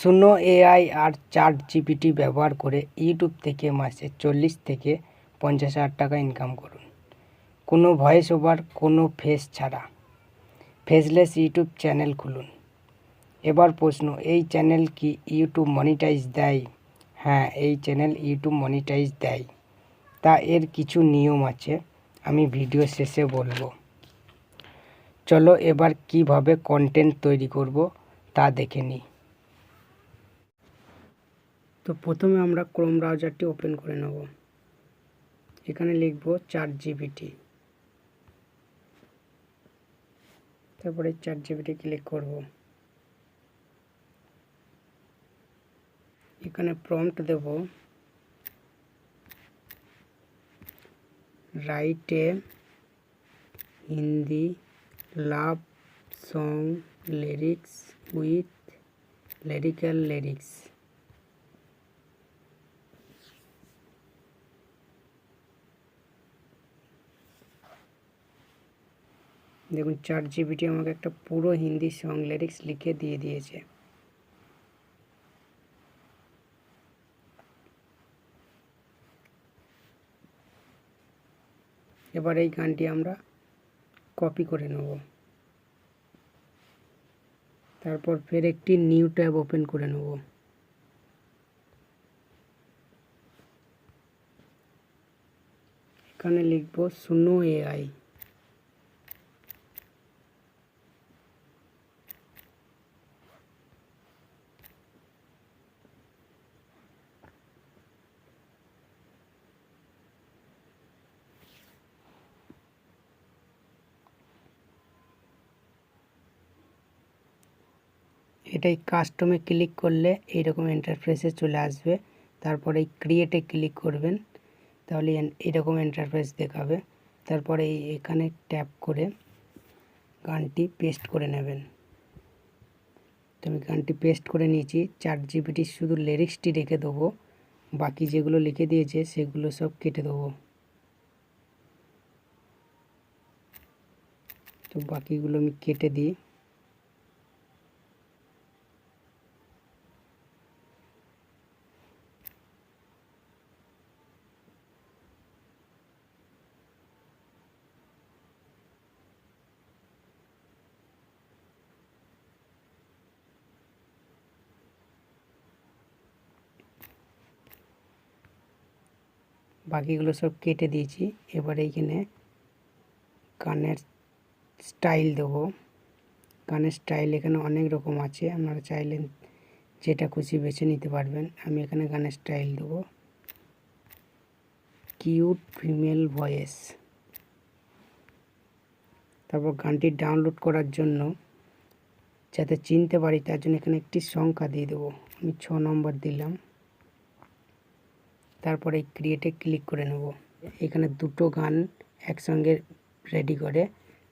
Suno AI আর chat GPT ব্যবহার করে YouTube থেকে মাসে 40 থেকে 50,000 টাকা ইনকাম করুন। কোনো ভয়েস ওভার, কোনো ফেস ছাড়া ফেসলেস ইউটিউব চ্যানেল খুলুন। এবার প্রশ্ন, এই চ্যানেল কি ইউটিউব মনিটাইজ দেয়? হ্যাঁ, এই চ্যানেল ইউটিউব মনিটাইজ দেয়। তা এর কিছু নিয়ম আছে, আমি ভিডিও শেষে বলবো। চলো এবার কিভাবে কন্টেন্ট তৈরি করব তা দেখে নিই। তো প্রথমে আমরা ক্রোম ব্রাউজারটি ওপেন করে নেব। এখানে লিখব চ্যাট জিপিটি, তারপরে চ্যাট জিপিটি ক্লিক করব। এখানে প্রম্পট দেব write a Hindi love song lyrics with lyrical lyrics. দেখুন চ্যাট জিপিটি আমাকে একটা পুরো হিন্দি সং লিরিক্স লিখে দিয়ে দিয়েছে। এবার এই গানটি আমরা কপি করে নেব। তারপর ফের একটি নিউ ট্যাব ওপেন করে নেব। এখানে লিখব সুনো এআই। এটাই কাস্টমে ক্লিক করলে এইরকম ইন্টারফেসে চলে আসবে। তারপরে এই ক্রিয়েটে ক্লিক করবেন, তাহলে এইরকম ইন্টারফেস দেখাবে। তারপরে এখানে ট্যাপ করে গানটি পেস্ট করে নেবেন। তো আমি গানটি পেস্ট করে নিয়েছি। চ্যাট জিপিটি শুধু লিরিক্সটি রেখে দেবো, বাকি যেগুলো লিখে দিয়েছে সেগুলো সব কেটে দেবো। তো বাকিগুলো আমি কেটে দিই। বাকিগুলো সব কেটে দিয়েছি। এবার এইখানে গানের স্টাইল দেবো। গানের স্টাইল এখানে অনেক রকম আছে, আপনারা চাইলে যেটা খুশি বেছে নিতে পারবেন। আমি এখানে গানের স্টাইল দেবো কিউট ফিমেল ভয়েস। তারপর গানটি ডাউনলোড করার জন্য যাতে চিনতে পারি তার জন্য এখানে একটি সংখ্যা দিয়ে দেবো, আমি 6 নম্বর দিলাম। তারপরে ক্রিয়েটে ক্লিক করে নেব। এখানে দুটো গান একসঙ্গে রেডি করে,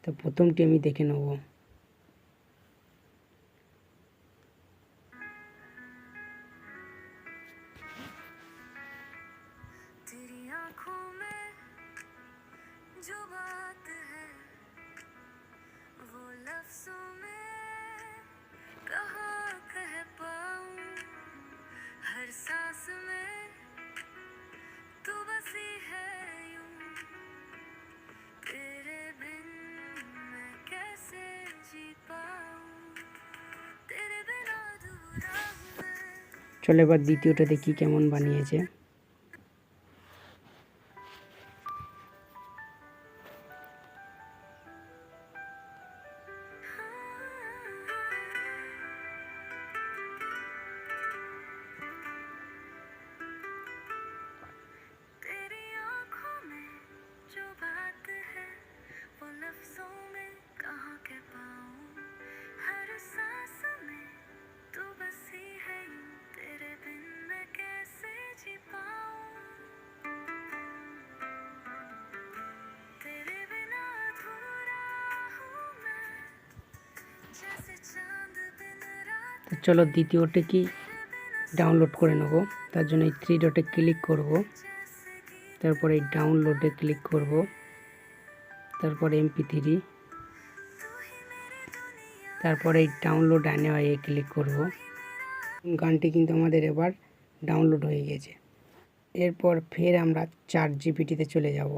তো প্রথমটি আমি দেখে নেব। চলো এবার দ্বিতীয়টা দেখি কেমন বানিয়েছে। তো চলো দ্বিতীয়টা কি ডাউনলোড করে নেব। তার জন্য এই 3 ডটে ক্লিক করব, তারপরে এই ডাউনলোডে ক্লিক করব, তারপরে MP3, তারপরে এই ডাউনলোড অ্যানিওয়ে ক্লিক করব। গানটি কিন্তু আমাদের এবার ডাউনলোড হয়ে গেছে। এরপর ফের আমরা চ্যাট জিপিটিতে চলে যাব।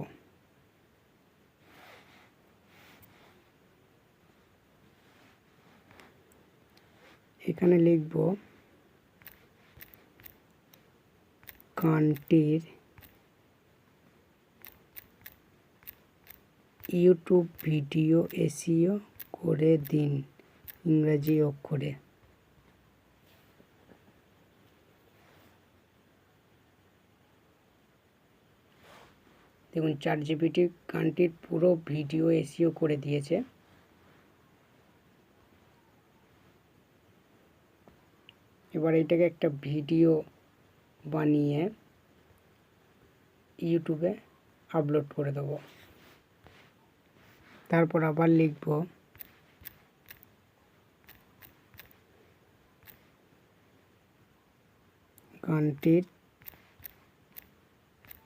এখানে লিখব গানটির ইউটিউব ভিডিও এসইও করে দিন ইংরেজি অক্ষরে। দেখুন চ্যাট জিপিটি গানটির পুরো ভিডিও এসইও করে দিয়েছে। এবার এটাকে একটা ভিডিও বানিয়ে ইউটিউবে আপলোড করে দেবো। তারপর আবার লিখব গানটির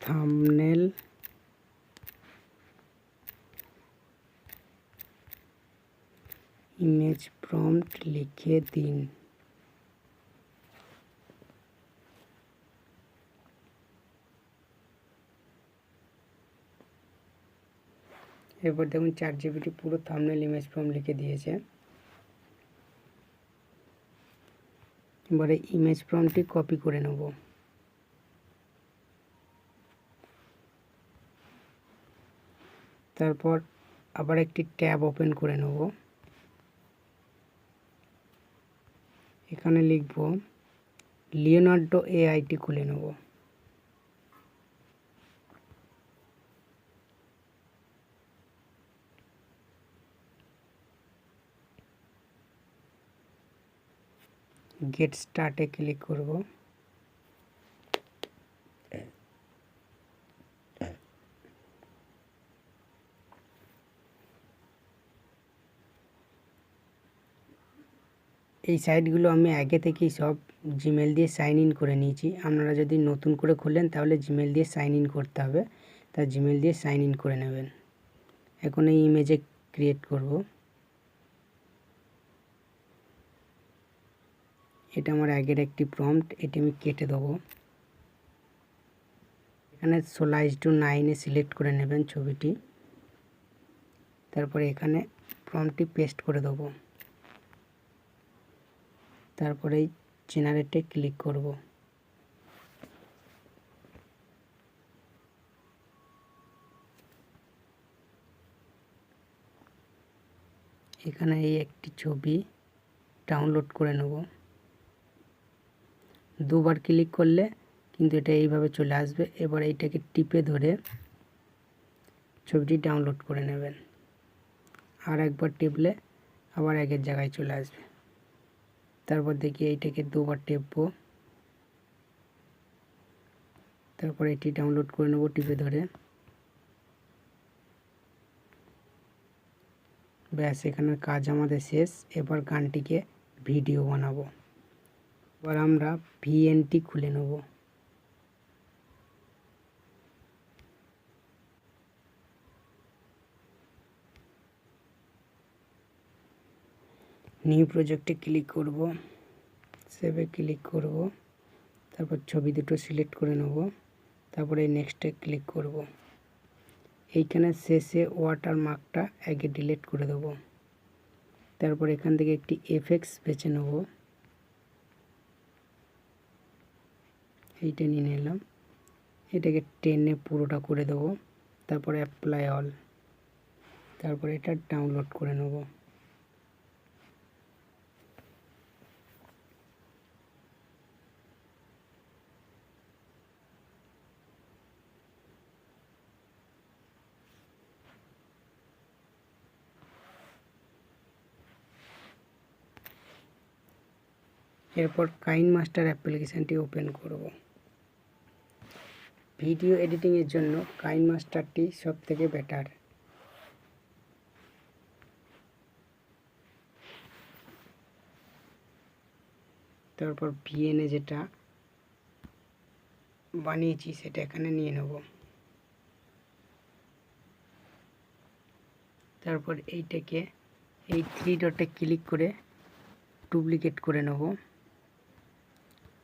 থাম্বনেল ইমেজ প্রম্পট লিখে দিন। এরপর দেখুন চ্যাট জিপিটি পুরো থাম্বনেল ইমেজ প্রম্পট লিখে দিয়েছে। এবারে ইমেজ প্রম্পটটি কপি করে নেব। তারপর আবার একটি ট্যাব ওপেন করে নেব। এখানে লিখব লিওনার্ডো এআইটি খুলে নেব। গেট স্টার্টে ক্লিক করব। এই সাইটগুলো আমি আগে থেকেই সব জিমেল দিয়ে সাইন ইন করে নিয়েছি। আপনারা যদি নতুন করে খুলেন তাহলে জিমেল দিয়ে সাইন ইন করতে হবে, তা জিমেল দিয়ে সাইন ইন করে নেবেন। এখন এই ইমেজে ক্রিয়েট করব। এটা আমার আগের একটি প্রম্পট, এটি আমি কেটে দেবো। এখানে 16:9 সিলেক্ট করে নেবেন ছবিটি। তারপরে এখানে প্রম্পটটি পেস্ট করে দেবো। তারপরে এই জেনারেটে ক্লিক করব। এখানে এই একটি ছবি ডাউনলোড করে নেব। দুবার ক্লিক করলে কিন্তু এটা এইভাবে চলে আসবে। এবার এইটাকে টিপে ধরে ছবিটি ডাউনলোড করে নেবেন। আর একবার টিপলে আবার আগের জায়গায় চলে আসবে। তারপর দেখি এইটাকে দুবার টিপবো। তারপর এটি ডাউনলোড করে নেব টিপে ধরে। ব্যাস, এখানের কাজ আমাদের শেষ। এবার গানটিকে ভিডিও বানাবো। এবার আমরা ভিএনটি খুলে নেব। নিউ প্রজেক্টে ক্লিক করব, সেভে ক্লিক করব। তারপর ছবি দুটো সিলেক্ট করে নেব। তারপরে নেক্সটে ক্লিক করব। এইখানে শেষে ওয়াটারমার্কটা আগে ডিলিট করে দেব। তারপর এখান থেকে একটি এফেক্টস বেছে নেব। এইটা নিয়ে নিলাম। এটাকে টেনে পুরোটা করে দেব। তারপরে অ্যাপ্লাই অল। তারপরে এটা ডাউনলোড করে নেব। এরপর কাইনমাস্টার অ্যাপ্লিকেশানটি ওপেন করব। ভিডিও এডিটিংয়ের জন্য কাইনমাস্টারটি সবথেকে বেটার। তারপর ভিএনএ যেটা বানিয়েছি সেটা এখানে নিয়ে নেব। তারপর এইটাকে এই 3 ডটে ক্লিক করে ডুপ্লিকেট করে নেব।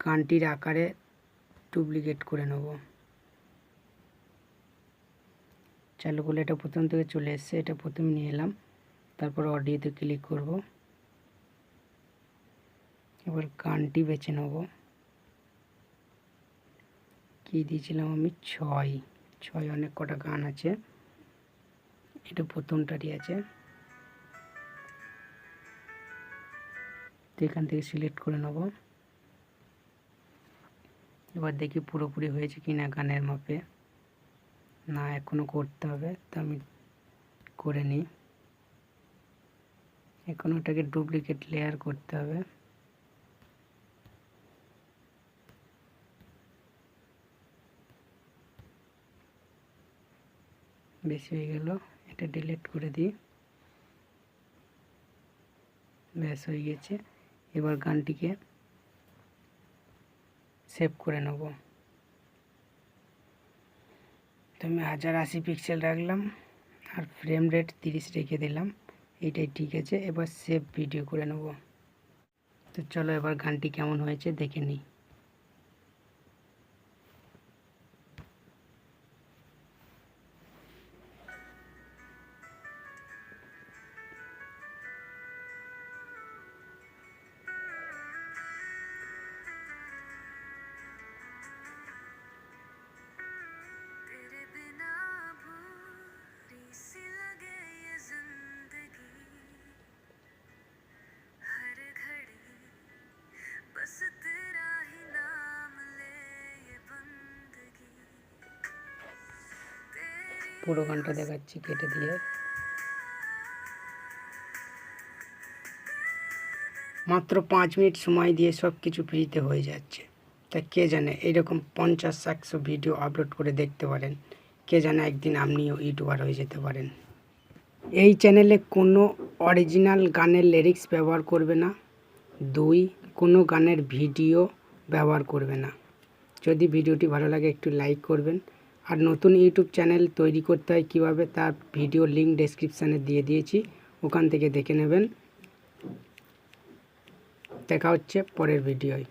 গানটির আকারে ডুপ্লিকেট করে নেব। চালু করলে এটা প্রথম থেকে চলে এসছে, এটা প্রথম নিয়ে এলাম, তারপর অডিওতে ক্লিক করব। এবার গানটি বেছে নেব। কি দিয়েছিলাম আমি? 6 অনেক কটা গান আছে, এটা প্রথমটারই আছে, তো এখান থেকে সিলেক্ট করে নেব। এবার দেখি পুরোপুরি হয়েছে কিনা গানের মাপে। না, এখনো করতে হবে, তো আমি করে নিই। এখন ওটাকে ডুপ্লিকেট লেয়ার করতে হবে। বেশি হয়ে গেল, এটা ডিলিট করে দিই। ব্যাস হয়ে গেছে। এবার গানটিকে সেভ করে নেব। তো আমি 1080 পিক্সেল রাখলাম আর ফ্রেম রেট 30 রেখে দিলাম, এইটাই ঠিক আছে। এবার সেভ ভিডিও করে নেব। তো চলো এবার গানটি কেমন হয়েছে দেখে নিই। পুরো গানটা দেখাচ্ছি কেটে দিয়ে। মাত্র 5 মিনিট সময় দিয়ে সব কিছু ফ্রিতে হয়ে যাচ্ছে। তা কে জানে, এইরকম 50-100 ভিডিও আপলোড করে দেখতে পারেন। কে জানে একদিন আপনিও ইউটিউবার হয়ে যেতে পারেন। এই চ্যানেলে কোনো অরিজিনাল গানের লিরিক্স ব্যবহার করবে না। 2, কোনো গানের ভিডিও ব্যবহার করবে না। যদি ভিডিওটি ভালো লাগে একটু লাইক করবেন। আর নতুন ইউটিউব চ্যানেল তৈরি করতে হয় কীভাবে, তার ভিডিও লিঙ্ক ডেসক্রিপশানে দিয়ে দিয়েছি, ওখান থেকে দেখে নেবেন। দেখা হচ্ছে পরের ভিডিওয়।